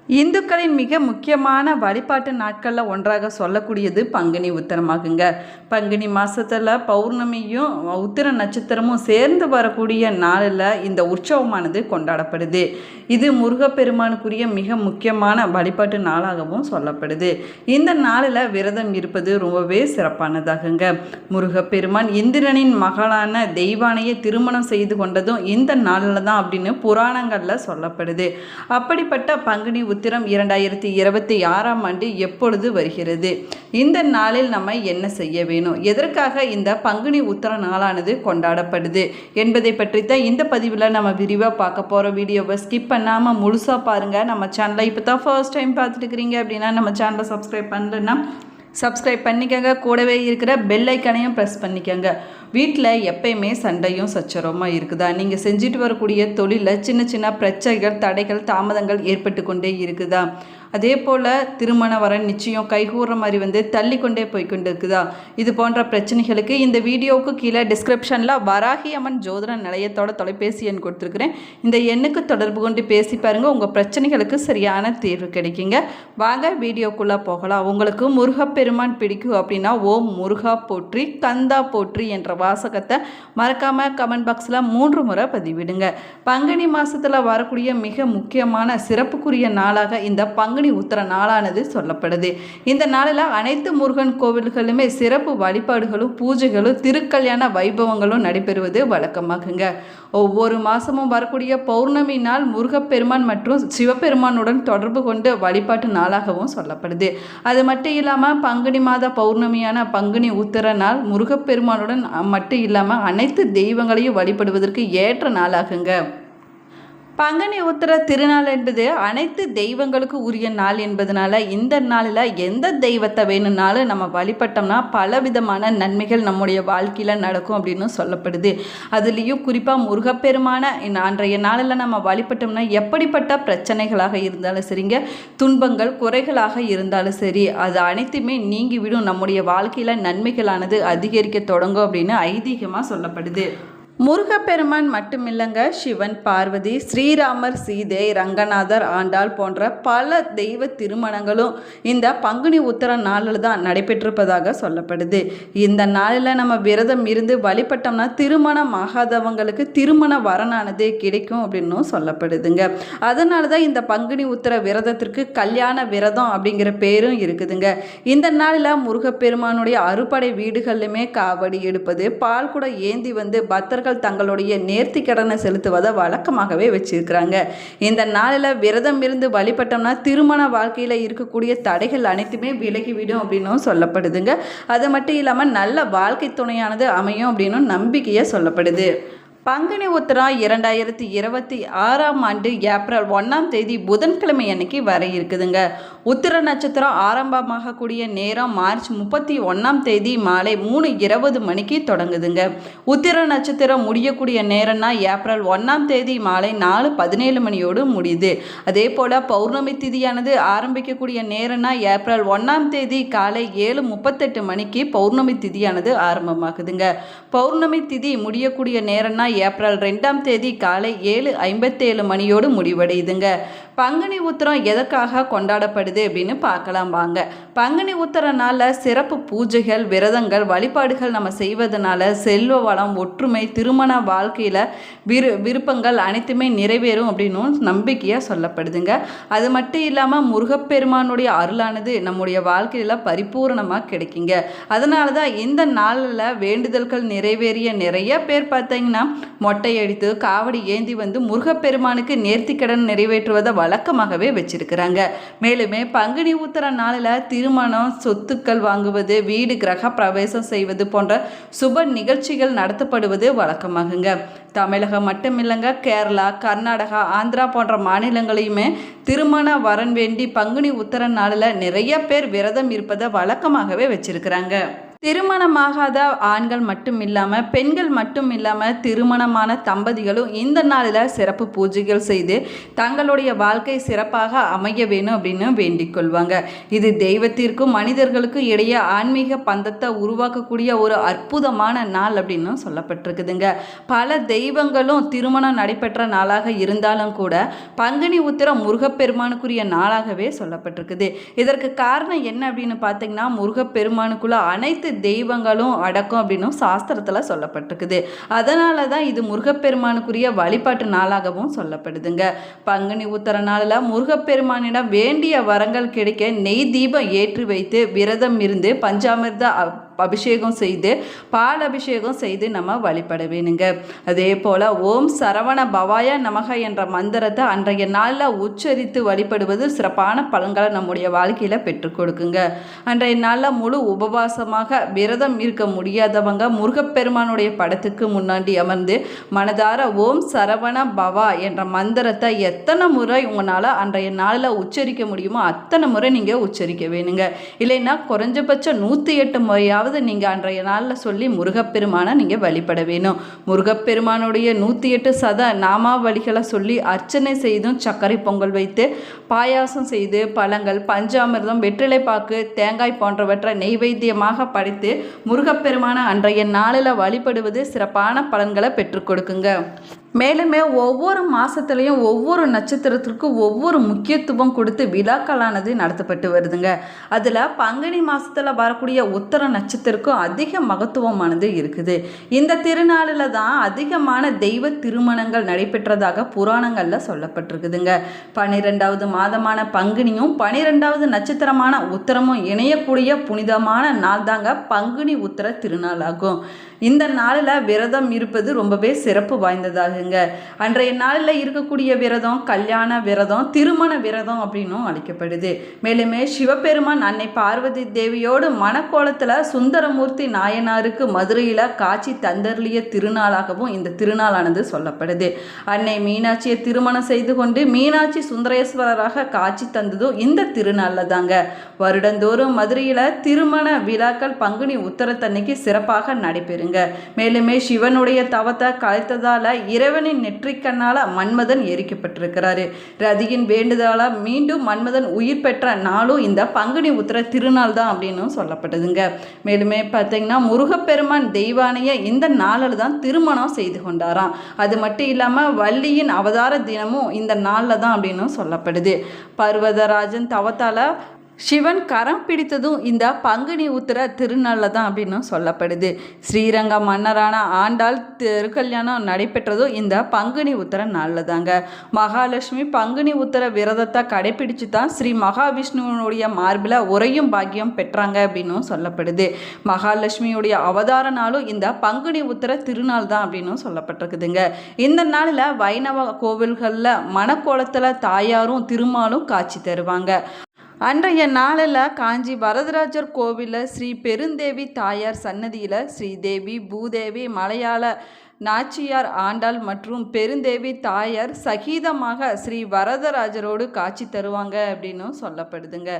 இந்துக்களின் மிக முக்கியமான வழிபாட்டு நாட்களில் ஒன்றாக சொல்லக்கூடியது பங்குனி உத்திரமாகுங்க. பங்குனி மாதத்தில் பௌர்ணமியும் உத்திர நட்சத்திரமும் சேர்ந்து வரக்கூடிய நாளில் இந்த உற்சவமானது கொண்டாடப்படுது. இது முருகப்பெருமானுக்குரிய மிக முக்கியமான வழிபாட்டு நாளாகவும் சொல்லப்படுது. இந்த நாளில் விரதம் இருப்பது ரொம்பவே சிறப்பானதாகுங்க. முருகப்பெருமான் இந்திரனின் மகளான தெய்வானையை திருமணம் செய்து கொண்டதும் இந்த நாளில் தான் அப்படின்னு புராணங்களில் சொல்லப்படுது. அப்படிப்பட்ட பங்குனி உத்திரம் 2026ஆம் ஆண்டு எப்பொழுது வருகிறது? இந்த நாளில் நம்ம என்ன செய்ய வேணும்? எதற்காக இந்த பங்குனி உத்திர நாளானது கொண்டாடப்படுது என்பதை பற்றி தான் இந்த பதிவில் நம்ம விரிவாக பார்க்க போகிறோம். வீடியோவை ஸ்கிப் பண்ணாமல் முழுசாக பாருங்கள். நம்ம சேனலை இப்போ தான் ஃபர்ஸ்ட் டைம் பார்த்துட்டு இருக்கிறீங்க அப்படின்னா நம்ம சேனலை சப்ஸ்கிரைப் பண்ணலன்னா சப்ஸ்கிரைப் பண்ணிக்கங்க. கூடவே இருக்கிற பெல் ஐக்கானையும் ப்ரெஸ் பண்ணிக்கங்க. வீட்டில் எப்பயுமே சண்டையும் சச்சரவுமாக இருக்குதா? நீங்கள் செஞ்சுட்டு வரக்கூடிய தொழிலில் சின்ன சின்ன பிரச்சனைகள், தடைகள், தாமதங்கள் ஏற்பட்டு கொண்டே இருக்குதா? அதே போல் திருமண வரன் நிச்சயம் கைகூற மாதிரி தள்ளி கொண்டே போய்கொண்டு இருக்குதா? இது போன்ற பிரச்சனைகளுக்கு இந்த வீடியோவுக்கு கீழே டிஸ்கிரிப்ஷனில் வராகி அம்மன் ஜோதிட நிலையத்தோட தொலைபேசி எண் கொடுத்துருக்குறேன். இந்த எண்ணுக்கு தொடர்பு கொண்டு பேசி பாருங்கள். உங்கள் பிரச்சனைகளுக்கு சரியான தீர்வு கிடைக்குங்க. வாங்க வீடியோக்குள்ளே போகலாம். உங்களுக்கு முருகப்பெருமான் பிடிக்கும் அப்படின்னா ஓம் முருகா போற்றி, கந்தா போற்றி என்ற வாசகத்தை மறக்காமல் கமெண்ட் பாக்ஸில் 3 முறை பதிவிடுங்க. பங்குனி மாதத்தில் வரக்கூடிய மிக முக்கியமான சிறப்புக்குரிய நாளாக இந்த பங்குனி உத்திர நாளானது சொல்லப்படுது. இந்த நாளில் அனைத்து முருகன் கோவில்களுமே சிறப்பு வழிபாடுகளும் பூஜைகளும் திருக்கல்யாண வைபவங்களும் நடைபெறுவது வழக்கமாகுங்க. ஒவ்வொரு மாதமும் வரக்கூடிய பௌர்ணமி நாள் முருகப்பெருமான் மற்றும் சிவபெருமானுடன் தொடர்பு கொண்டு வழிபாட்டு நாளாகவும் சொல்லப்படுது. அது மட்டும் இல்லாமல் பங்குனி மாத பௌர்ணமியான பங்குனி உத்திர நாள் முருகப்பெருமானுடன் மட்டும் இல்லாமல் அனைத்து தெய்வங்களையும் வழிபடுவதற்கு ஏற்ற நாளாகுங்க. பங்குனி உத்திர திருநாள் என்பது அனைத்து தெய்வங்களுக்கு உரிய நாள் என்பதனால இந்த நாளில் எந்த தெய்வத்தை வேணும்னாலும் நம்ம வழிபட்டோம்னா பலவிதமான நன்மைகள் நம்முடைய வாழ்க்கையில் நடக்கும் அப்படின்னு சொல்லப்படுது. அதுலேயும் குறிப்பாக முருகப்பெருமான அன்றைய நாளில் நம்ம வழிபட்டோம்னா எப்படிப்பட்ட பிரச்சனைகளாக இருந்தாலும் சரிங்க, துன்பங்கள் குறைகளாக இருந்தாலும் சரி, அது அனைத்துமே நீங்கிவிடும். நம்முடைய வாழ்க்கையில் நன்மைகளானது அதிகரிக்க தொடங்கும் அப்படின்னு ஐதீகமாக சொல்லப்படுது. முருகப்பெருமான் மட்டுமில்லைங்க, சிவன், பார்வதி, ஸ்ரீராமர், சீதை, ரங்கநாதர், ஆண்டாள் போன்ற பல தெய்வ திருமணங்களும் இந்த பங்குனி உத்திர நாளில் தான் நடைபெற்றிருப்பதாக சொல்லப்படுது. இந்த நாளில் நம்ம விரதம் இருந்து வழிபட்டோம்னா திருமணம் ஆகாதவங்களுக்கு திருமண வரனானது கிடைக்கும் அப்படின்னும் சொல்லப்படுதுங்க. அதனால தான் இந்த பங்குனி உத்திர விரதத்திற்கு கல்யாண விரதம் அப்படிங்கிற பேரும் இருக்குதுங்க. இந்த நாளில் முருகப்பெருமானுடைய அறுபடை வீடுகளிலுமே காவடி எடுப்பது, பால் கூட ஏந்தி பக்தர்கள் தங்களுடைய நேர்த்தி கடனை செலுத்துவதை வழக்கமாகவே வச்சிருக்கிறாங்க. இந்த நாளில் விரதம் இருந்து வழிபட்டோம்னா திருமண வாழ்க்கையில் இருக்கக்கூடிய தடைகள் அனைத்துமே விலகிவிடும் அப்படின்னும் சொல்லப்படுதுங்க. அது மட்டும் இல்லாமல் நல்ல வாழ்க்கை துணையானது அமையும் அப்படின்னும் நம்பிக்கையை சொல்லப்படுது. பங்குனி உத்திரம் 2026ஆம் ஆண்டு ஏப்ரல் 1ஆம் தேதி புதன்கிழமை அன்னைக்கு வர இருக்குதுங்க. உத்திர நட்சத்திரம் ஆரம்பமாகக்கூடிய நேரம் மார்ச் 31ஆம் தேதி மாலை 3:20 மணிக்கு தொடங்குதுங்க. உத்திர நட்சத்திரம் முடியக்கூடிய நேரம்னா ஏப்ரல் 1ஆம் தேதி மாலை 4:17 மணியோடு முடியுது. அதே போல் பௌர்ணமி திதியானது ஆரம்பிக்கக்கூடிய நேரம்னா ஏப்ரல் 1ஆம் தேதி காலை 7:38 மணிக்கு பௌர்ணமி திதியானது ஆரம்பமாகுதுங்க. பௌர்ணமி திதி முடியக்கூடிய நேரம்னா ஏப்ரல் 2ஆம் தேதி காலை 7:57 மணியோடு முடிவடையுதுங்க. பங்குனி உத்திரம் எதற்காக கொண்டாடப்படுது அப்படின்னு பார்க்கலாம் வாங்க. பங்குனி உத்திர நாளில் சிறப்பு பூஜைகள், விரதங்கள், வழிபாடுகள் நம்ம செய்வதனால செல்வ வளம், ஒற்றுமை, திருமண வாழ்க்கையில் விருப்பங்கள் அனைத்துமே நிறைவேறும் அப்படின்னும் நம்பிக்கையாக சொல்லப்படுதுங்க. அது மட்டும் இல்லாமல் முருகப்பெருமானுடைய அருளானது நம்முடைய வாழ்க்கையில் பரிபூர்ணமாக கிடைக்குங்க. அதனால தான் இந்த நாளில் வேண்டுதல்கள் நிறைவேறிய நிறைய பேர் பார்த்தீங்கன்னா மொட்டை அடித்து காவடி ஏந்தி முருகப்பெருமானுக்கு நேர்த்திக்கடன் நிறைவேற்றுவதை வழக்கமாகவே வச்சிருக்கிறாங்க. மேலுமே பங்குனி உத்திர நாளில் திருமணம், சொத்துக்கள் வாங்குவது, வீடு கிரக பிரவேசம் செய்வது போன்ற சுப நிகழ்ச்சிகள் நடத்தப்படுவது வழக்கமாகுங்க. தமிழகம் மட்டுமில்லைங்க, கேரளா, கர்நாடகா, ஆந்திரா போன்ற மாநிலங்களையுமே திருமண வரன் வேண்டி பங்குனி உத்திர நாளில் நிறைய பேர் விரதம் இருப்பதை வழக்கமாகவே வச்சிருக்கிறாங்க. திருமணமாகாத ஆண்கள் மட்டும் இல்லாமல் பெண்கள் மட்டும் இல்லாமல் திருமணமான தம்பதிகளும் இந்த நாளில் சிறப்பு பூஜைகள் செய்து தங்களுடைய வாழ்க்கை சிறப்பாக அமைய வேணும் அப்படின்னு வேண்டிக் கொள்வாங்க. இது தெய்வத்திற்கும் மனிதர்களுக்கும் இடையே ஆன்மீக பந்தத்தை உருவாக்கக்கூடிய ஒரு அற்புதமான நாள் அப்படின்னு சொல்லப்பட்டிருக்குதுங்க. பல தெய்வங்களும் திருமணம் நடைபெற்ற நாளாக இருந்தாலும் கூட பங்குனி உத்திரம் முருகப்பெருமானுக்குரிய நாளாகவே சொல்லப்பட்டிருக்குது. இதற்கு காரணம் என்ன அப்படின்னு பார்த்தீங்கன்னா, முருகப்பெருமானுக்குள்ள அனைத்து தெய்வங்களும் அடக்கம் அப்படின்னு சாஸ்திரத்தில் சொல்லப்பட்டிருக்குது. அதனால தான் இது முருகப்பெருமானுக்குரிய வழிபாட்டு நாளாகவும் சொல்லப்படுதுங்க. பங்குனி உத்தர நாளில் முருகப்பெருமானிடம் வேண்டிய வரங்கள் கிடைக்க நெய் தீபம் ஏற்றி வைத்து விரதம் இருந்து பஞ்சாமிர்த அபிஷேகம் செய்து பால் அபிஷேகம் செய்து நம்ம வழிபட வேணுங்க. அதே போல் ஓம் சரவண பவாய நமக என்ற மந்திரத்தை அன்றைய நாளில் உச்சரித்து வழிபடுவது சிறப்பான பலன்களை நம்முடைய வாழ்க்கையில் பெற்றுக் கொடுக்குங்க. அன்றைய நாளில் முழு உபவாசமாக விரதம் இருக்க முடியாதவங்க முருகப்பெருமானுடைய படத்துக்கு முன்னாடி அமர்ந்து மனதார ஓம் சரவண பவா என்ற மந்திரத்தை எத்தனை முறை உங்களால் அன்றைய நாளில் உச்சரிக்க முடியுமோ அத்தனை முறை நீங்கள் உச்சரிக்க வேணுங்க. இல்லைன்னா குறைஞ்சபட்சம் 108 முறையாவது நீங்கள் அன்றைய நாளில் சொல்லி முருகப்பெருமானை நீங்கள் வழிபட வேணும். முருகப்பெருமானுடைய 108 சத நாமாவளிகளை சொல்லி அர்ச்சனை செய்தும் சர்க்கரை பொங்கல் வைத்து பாயாசம் செய்து பழங்கள் பஞ்சாமிர்தம் வெற்றிலைப்பாக்கு தேங்காய் போன்றவற்றை நெய்வேத்தியமாக படைத்து முருகப்பெருமானை அன்றைய நாளில் வழிபடுவது சிறப்பான பலன்களை பெற்றுக் கொடுக்குங்க. மேலுமே ஒவ்வொரு மாதத்துலேயும் ஒவ்வொரு நட்சத்திரத்திற்கும் ஒவ்வொரு முக்கியத்துவம் கொடுத்து விழாக்களானது நடத்தப்பட்டு வருதுங்க. அதில் பங்குனி மாதத்தில் வரக்கூடிய உத்தர நட்சத்திரக்கும் அதிக மகத்துவமானது இருக்குது. இந்த திருநாளில் தான் அதிகமான தெய்வ திருமணங்கள் நடைபெற்றதாக புராணங்களில் சொல்லப்பட்டிருக்குதுங்க. 12வது மாதமான பங்குனியும் 12வது நட்சத்திரமான உத்தரமும் இணையக்கூடிய புனிதமான நாள் தாங்க பங்குனி உத்தர திருநாள் ஆகும். இந்த நாளில் விரதம் இருப்பது ரொம்பவே சிறப்பு வாய்ந்ததாகுங்க. அன்றைய நாளில் இருக்கக்கூடிய விரதம் கல்யாண விரதம் திருமண விரதம் அப்படின்னும் அழைக்கப்படுது. மேலுமே சிவபெருமான் அன்னை பார்வதி தேவியோடு மணக்கோலத்தில் சுந்தரமூர்த்தி நாயனாருக்கு மதுரையில் காட்சி தந்தருளிய திருநாளாகவும் இந்த திருநாளானது சொல்லப்படுது. அன்னை மீனாட்சியை திருமணம் செய்து கொண்டு மீனாட்சி சுந்தரேஸ்வரராக காட்சி தந்ததும் இந்த திருநாளில் தாங்க. வருடந்தோறும் மதுரையில் திருமண விழாக்கள் பங்குனி உத்தரத்தன்னைக்கு சிறப்பாக நடைபெறும். மேலுமே சிவனுடைய தவத்தை கலைத்ததால இறைவனின் நெற்றிக்கண்ணால மன்மதன் எரிக்கப்பட்டிருக்கிறாரு. ரதியின் வேண்டுதலால் மீண்டும் மன்மதன் உயிர் பெற்ற நாளும் இந்த பங்குனி உத்திர திருநாள் தான் அப்படின்னு சொல்லப்பட்டதுங்க. மேலுமே பார்த்தீங்கன்னா முருகப்பெருமான் தெய்வானைய இந்த நாளில் தான் திருமணம் செய்து கொண்டாராம். அது மட்டும் இல்லாமல் வள்ளியின் அவதார தினமும் இந்த நாளில் தான் அப்படின்னு சொல்லப்படுது. பர்வதராஜன் தவத்தால் சிவன் கரம் பிடித்ததும் இந்த பங்குனி உத்திர திருநாளில் தான் அப்படின்னு சொல்லப்படுது. ஸ்ரீரங்க மன்னரான ஆண்டாள் திருக்கல்யாணம் நடைபெற்றதும் இந்த பங்குனி உத்திர நாளில் தாங்க. மகாலட்சுமி பங்குனி உத்திர விரதத்தை கடைபிடிச்சு தான் ஸ்ரீ மகாவிஷ்ணுவனுடைய மார்பில் உறையும் பாக்கியம் பெற்றாங்க அப்படின்னு சொல்லப்படுது. மகாலட்சுமியுடைய அவதார நாளும் இந்த பங்குனி உத்திர திருநாள் தான் அப்படின்னு சொல்லப்பட்டிருக்குதுங்க. இந்த நாளில் வைணவ கோவில்களில் மணக்கோலத்தில் தாயாரும் திருமாலும் காட்சி தருவாங்க. அன்றைய நாளில் காஞ்சி வரதராஜர் கோவிலில் ஸ்ரீ பெருந்தேவி தாயார் சன்னதியில் ஸ்ரீதேவி பூதேவி மலையாள நாச்சியார் ஆண்டாள் மற்றும் பெருந்தேவி தாயார் சகிதமாக ஸ்ரீ வரதராஜரோடு காட்சி தருவாங்க அப்படின்னு சொல்லப்படுதுங்க.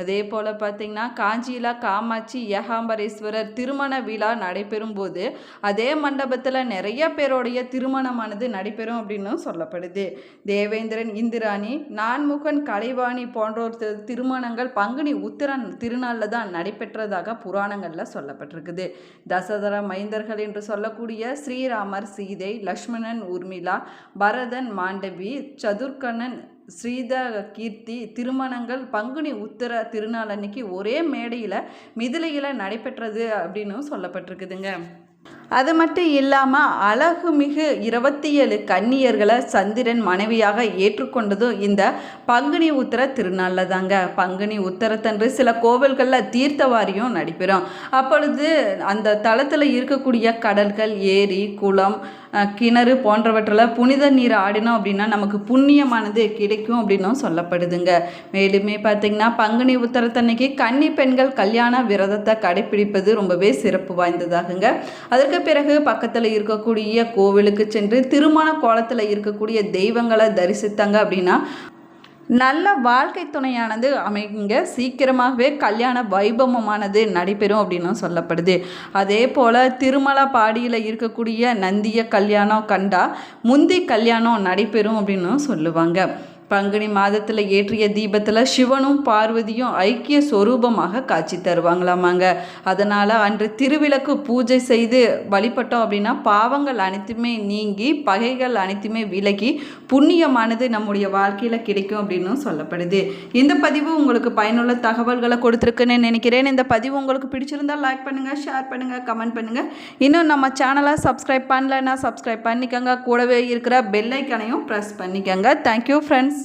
அதே போல் பார்த்திங்கன்னா காஞ்சியில் காமாட்சி ஏகாம்பரேஸ்வரர் திருமண விழா நடைபெறும் போது அதே மண்டபத்தில் நிறைய பேருடைய திருமணமானது நடைபெறும் அப்படின்னு சொல்லப்படுது. தேவேந்திரன் இந்திராணி நான்முகன் கலைவாணி போன்றோர் திருமணங்கள் பங்குனி உத்திரன் திருநாளில் தான் நடைபெற்றதாக புராணங்களில் சொல்லப்பட்டிருக்குது. தசரத மைந்தர்கள் என்று சொல்லக்கூடிய ஸ்ரீராமர் சீதை லக்ஷ்மணன் ஊர்மிளா பரதன் மாண்டவி சதுர்கணன் ஸ்ரீத கீர்த்தி திருமணங்கள் பங்குனி உத்திர திருநாள் அன்னைக்கு ஒரே மேடையில் மிதிலையில் நடைபெற்றது அப்படின்னு சொல்லப்பட்டிருக்குதுங்க. அது மட்டும் இல்லாமல் அழகுமிகு 27 கன்னியர்களை சந்திரன் மனைவியாக ஏற்றுக்கொண்டதும் இந்த பங்குனி உத்திர திருநாளில் தாங்க. பங்குனி உத்திரத்தன்று சில கோவில்களில் தீர்த்தவாரியும் நடைபெறும். அப்பொழுது அந்த தளத்தில் இருக்கக்கூடிய கடல்கள் ஏரி குளம் கிணறு போன்றவற்றில் புனித நீர் ஆடினோம் அப்படின்னா நமக்கு புண்ணியமானது கிடைக்கும் அப்படின்னும் சொல்லப்படுதுங்க. மேலுமே பார்த்திங்கன்னா பங்குனி உத்திரத்தன்னைக்கு கன்னி பெண்கள் கல்யாண விரதத்தை கடைபிடிப்பது ரொம்பவே சிறப்பு வாய்ந்ததாகுங்க. அதற்கு பிறகு பக்கத்தில் இருக்கக்கூடிய கோவிலுக்கு சென்று திருமண கோலத்தில் இருக்கக்கூடிய தெய்வங்களை தரிசித்தாங்க அப்படின்னா நல்ல வாழ்க்கை துணையானது அமைங்க, சீக்கிரமாகவே கல்யாண வைபவமானது நடைபெறும் அப்படின்னும் சொல்லப்படுது. அதே போல் திருமலபாடியில் இருக்கக்கூடிய நந்திய கல்யாணம் கண்டா முந்தி கல்யாணம் நடைபெறும் அப்படின்னும் சொல்லுவாங்க. பங்குனி மாதத்தில் ஏற்றிய தீபத்தில் சிவனும் பார்வதியும் ஐக்கிய சொரூபமாக காட்சி தருவாங்களாமாங்க. அதனால் அன்று திருவிளக்கு பூஜை செய்து வழிபட்டோம் அப்படின்னா பாவங்கள் அனைத்துமே நீங்கி பகைகள் அனைத்துமே விலகி புண்ணியமானது நம்முடைய வாழ்க்கையில் கிடைக்கும் அப்படின்னு சொல்லப்படுது. இந்த பதிவு உங்களுக்கு பயனுள்ள தகவல்களை கொடுத்துருக்குன்னு நினைக்கிறேன். இந்த பதிவு உங்களுக்கு பிடிச்சிருந்தால் லைக் பண்ணுங்கள், ஷேர் பண்ணுங்கள், கமெண்ட் பண்ணுங்கள். இன்னும் நம்ம சேனலை சப்ஸ்கிரைப் பண்ணலைன்னா சப்ஸ்கிரைப் பண்ணிக்கோங்க. கூடவே இருக்கிற பெல் ஐக்கானையும் ப்ரெஸ் பண்ணிக்கோங்க. Thank you friends.